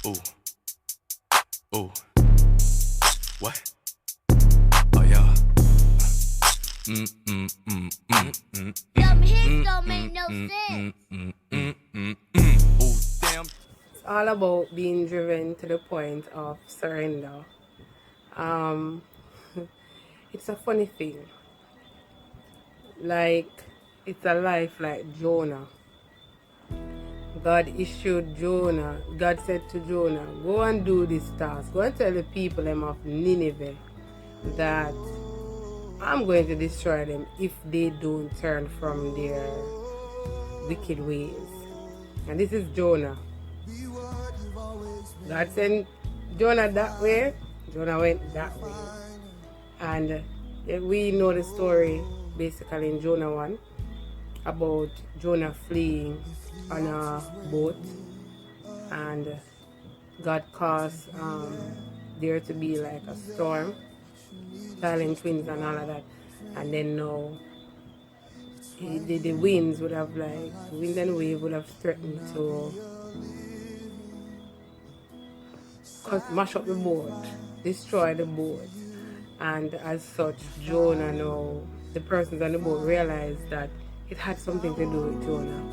Ooh, ooh, what? Oh yeah. Some hits don't make no sense. Ooh, damn. It's all about being driven to the point of surrender. Um, it's a funny thing. Like, it's a life like Jonah. God issued Jonah. God said to Jonah, go and do this task. Go and tell the people of Nineveh that I'm going to destroy them if they don't turn from their wicked ways. And this is Jonah. God sent Jonah that way. Jonah went that way. And we know the story basically in Jonah 1 about Jonah fleeing on a boat, and God caused there to be like a storm, silent winds and all of that. And then now the winds would have like, wind and wave would have threatened to mash up the boat, destroy the boat. And as such, Jonah now, the persons on the boat realized that it had something to do with Jonah.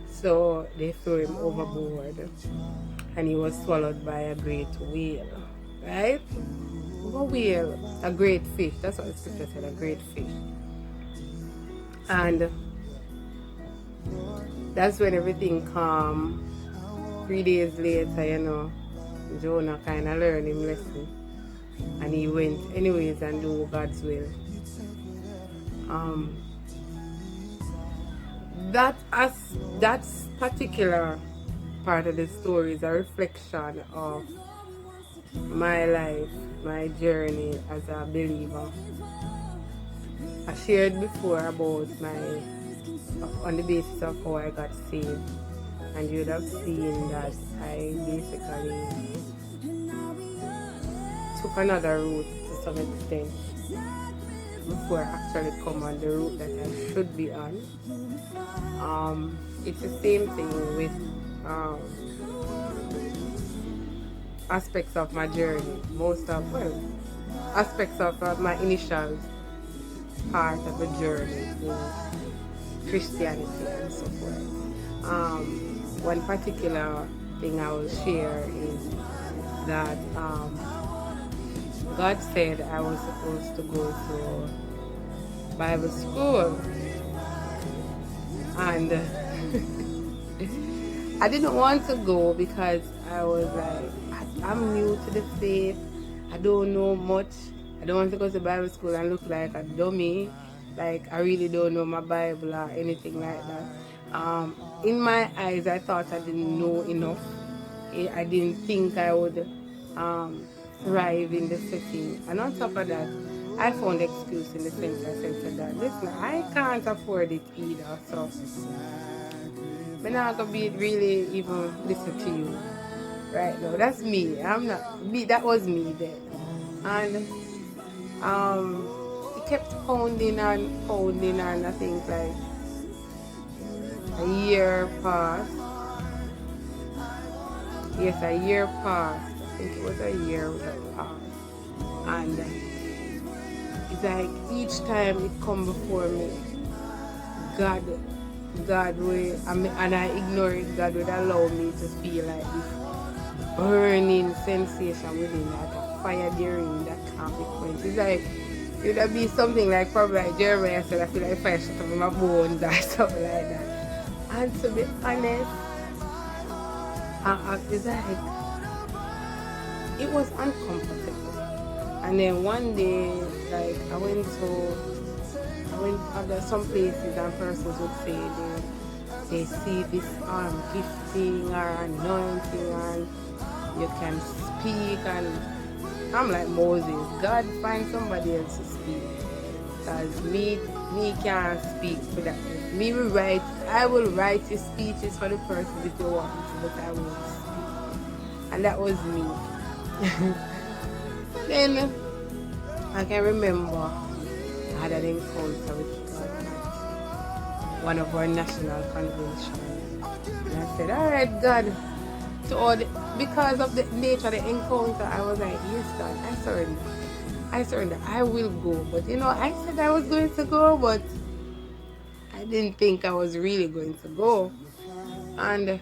So they threw him overboard and he was swallowed by a great whale. Right? A whale, a great fish. That's what the scripture said, a great fish. And that's when everything calmed. 3 days later, Jonah kind of learned him lesson. And he went anyways and do God's will. That particular part of the story is a reflection of my life, my journey as a believer. I shared before about on the basis of how I got saved, and you would have seen that I basically took another route to some extent before I actually come on the route that I should be on. It's the same thing with aspects of my journey. Aspects of my initial part of the journey in Christianity and so forth. One particular thing I will share is that God said I was supposed to go to Bible school, and I didn't want to go because I was like, I'm new to the faith, I don't know much, I don't want to go to Bible school and look like a dummy, like I really don't know my Bible or anything like that. In my eyes, I thought I didn't know enough. I didn't think I would thrive in the setting. And on top of that, I found excuse in the sense I said to that, listen, I can't afford it either, so I'm not gonna be really even listen to you right now. That's me. I'm not me. That was me then. And it kept pounding and I think like a year passed. Yes, a year passed. I think it was a year that passed. And it's like each time it come before me, God will, and I ignore it, God would allow me to feel like this burning sensation within, like a fire during that can't be quenched. It's like, it would be something like probably like Jeremiah said, I feel like fire shut up in my bones or something like that. And to be honest, it's like, it was uncomfortable. And then one day, like I went other some places and persons would say they see this gifting or anointing and you can speak, and I'm like Moses, God find somebody else to speak, because me can't speak for that. I will write your speeches for the person if you want to, but I won't speak. And that was me. Then I can remember I had an encounter with God, one of our national conventions. And I said, all right, God, to all because of the nature of the encounter, I was like, yes, God, I surrender. I surrender. I will go. But I said I was going to go, but I didn't think I was really going to go. And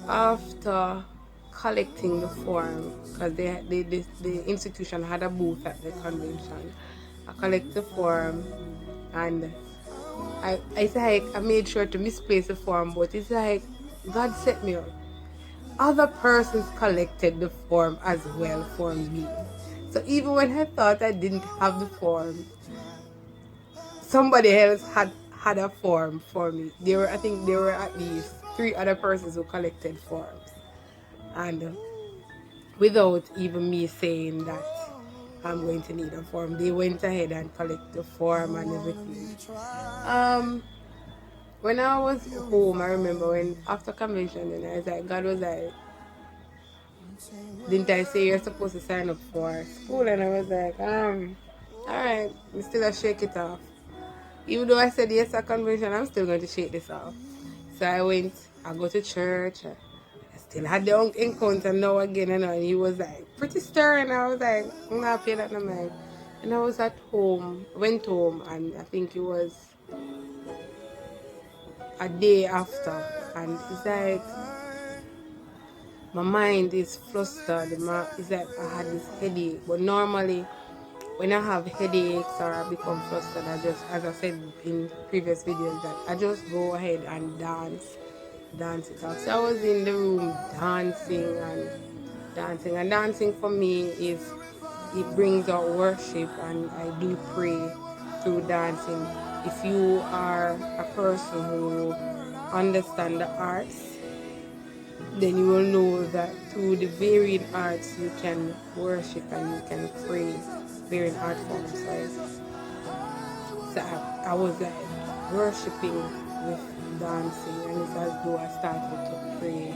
after collecting the form, because the institution had a booth at the convention, I collected the form, and it's like I made sure to misplace the form, but it's like God set me up. Other persons collected the form as well for me. So even when I thought I didn't have the form, somebody else had a form for me. I think there were at least 3 other persons who collected forms, and without even me saying that I'm going to need a form, they went ahead and collected the form and everything. When I was home, I remember when after convention, and I was like, God was like, didn't I say you're supposed to sign up for school? And I was like, alright, I'm still gonna shake it off. Even though I said yes at convention, I'm still going to shake this off. So I go to church. I still had the encounter now again, and he was like pretty stern. I was like, I'm not paying that no mind. And I was at home, went home, and I think it was a day after, and it's like my mind is flustered. It's like I had this headache, but normally when I have headaches or I become flustered, I just, as I said in previous videos, that I just go ahead and dance it off. So I was in the room dancing and dancing for me it brings out worship, and I do pray through dancing. If you are a person who understands the arts, then you will know that through the varying arts you can worship and you can pray, varying art forms. So I was like worshiping with dancing, and it's as though I started to pray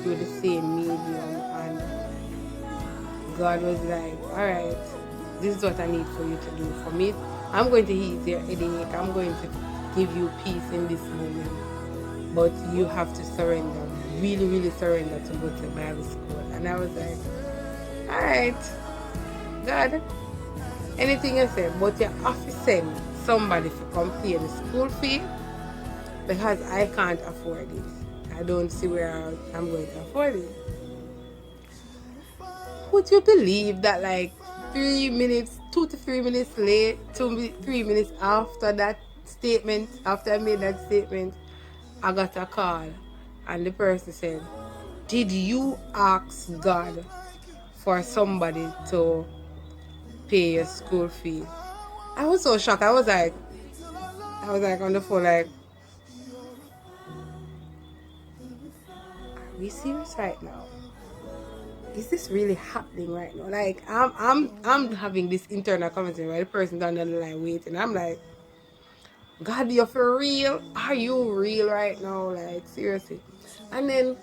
through the same medium, and God was like, alright, this is what I need for you to do for me. I'm going to ease your headache, I'm going to give you peace in this moment, but you have to surrender, really, really surrender to go to Bible school. And I was like, alright, God, anything you say, but you have to send somebody to come pay the school fee, because I can't afford it. I don't see where I'm going to afford it. Would you believe that like 3 minutes, 2 to 3 minutes late, 3 minutes after that statement, after I made that statement, I got a call, and the person said, did you ask God for somebody to pay your school fee? I was so shocked. I was like on the phone like, are we serious right now? Is this really happening right now? Like I'm having this internal conversation where the person down the line waiting. I'm like, God, you're for real? Are you real right now? Like seriously. And then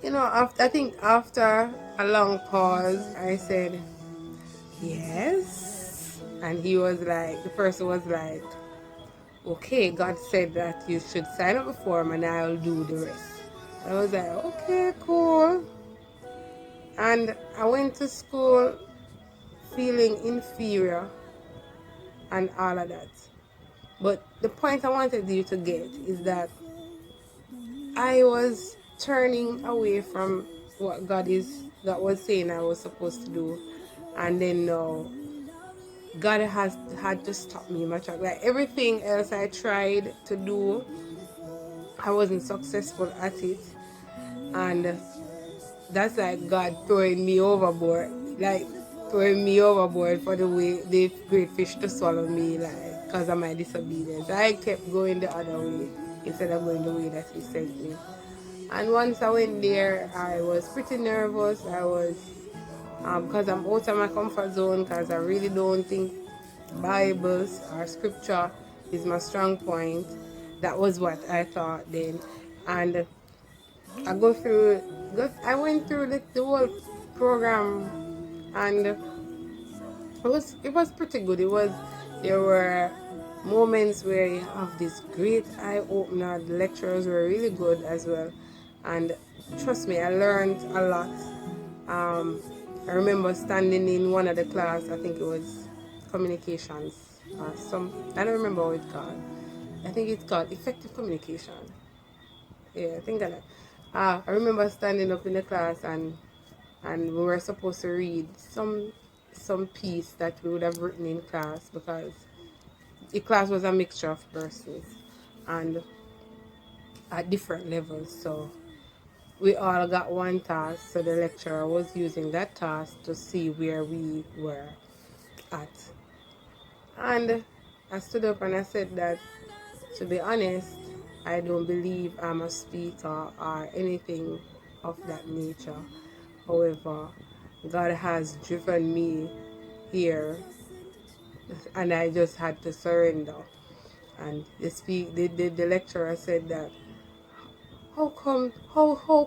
I think after a long pause, I said, yes. And the person was like, okay, God said that you should sign up the form and I'll do the rest. I was like, okay, cool. And I went to school feeling inferior and all of that. But the point I wanted you to get is that I was turning away from what God was saying I was supposed to do, and then now God has had to stop me in my track. Like everything else I tried to do, I wasn't successful at it, and that's like God throwing me overboard, like throwing me overboard for the great fish to swallow me, like because of my disobedience. I kept going the other way instead of going the way that He sent me. And once I went there, I was pretty nervous. I was because I'm out of my comfort zone, because I really don't think Bibles or scripture is my strong point. That was what I thought then. And I went through the whole program, and it was pretty good. There were moments where you have this great eye opener. The lecturers were really good as well, and trust me, I learned a lot. I remember standing in one of the class. I think it was communications or some. I don't remember what it's called. I think it's called effective communication. Yeah, I think that. I remember standing up in the class, and we were supposed to read some piece that we would have written in class, because the class was a mixture of persons and at different levels. So we all got one task. So the lecturer was using that task to see where we were at. And I stood up and I said that, to be honest, I don't believe I'm a speaker or anything of that nature. However, God has driven me here, and I just had to surrender. And the lecturer said that, how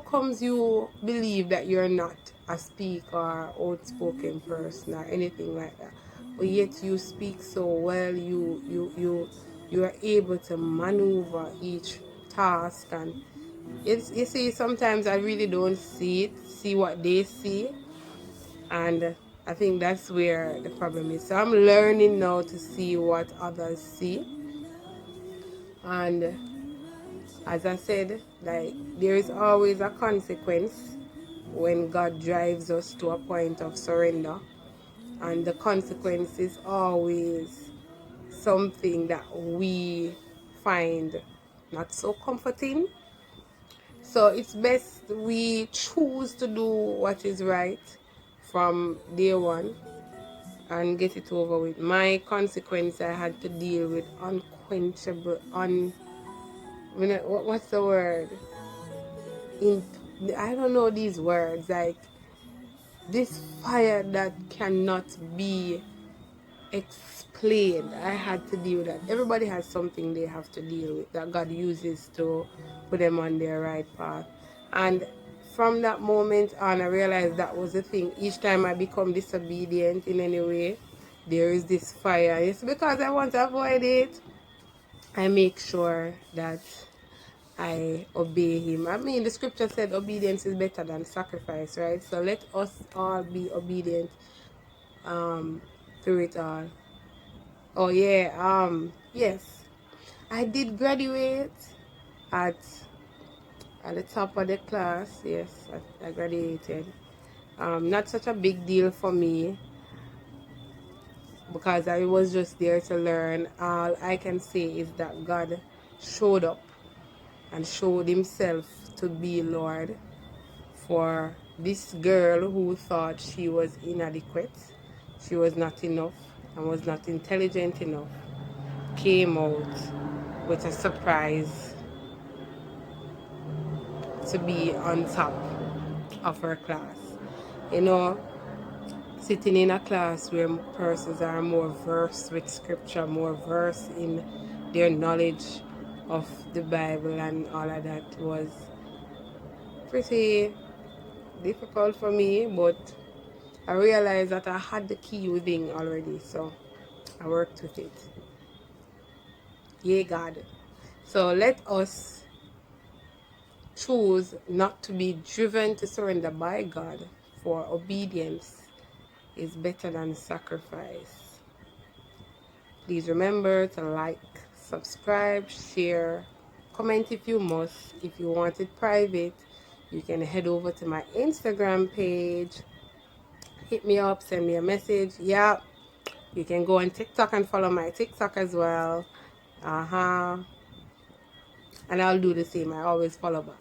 comes you believe that you're not a speaker or outspoken person or anything like that, but yet you speak so well, you are able to maneuver each task. And you see, sometimes I really don't see what they see, and I think that's where the problem is. So I'm learning now to see what others see. And as I said, like, there is always a consequence when God drives us to a point of surrender, and the consequence is always something that we find not so comforting. So it's best we choose to do what is right from day one and get it over with. My consequence, I had to deal with unquenchable, what's the word? I don't know these words, like this fire that cannot be explained. I had to deal with that. Everybody has something they have to deal with that God uses to put them on their right path. And from that moment on, I realized that was the thing. Each time I become disobedient in any way, there is this fire. It's because I want to avoid it. I make sure that I obey him. I mean, the scripture said obedience is better than sacrifice, right? So let us all be obedient through it all. Oh yeah, yes. I did graduate at the top of the class. Yes, I graduated. Not such a big deal for me, because I was just there to learn. All I can say is that God showed up and showed himself to be Lord for this girl who thought she was inadequate, she was not enough, and was not intelligent enough. Came out with a surprise to be on top of her class. You know, sitting in a class where persons are more versed with scripture, more versed in their knowledge of the Bible and all of that, was pretty difficult for me, but I realized that I had the key within already, so I worked with it. Yay, God. So let us choose not to be driven to surrender by God, for obedience is better than sacrifice. Please remember to like, subscribe, share, comment if you must. If you want it private, you can head over to my Instagram page, hit me up, send me a message. Yeah, you can go on TikTok and follow my TikTok as well. And I'll do the same. I always follow back.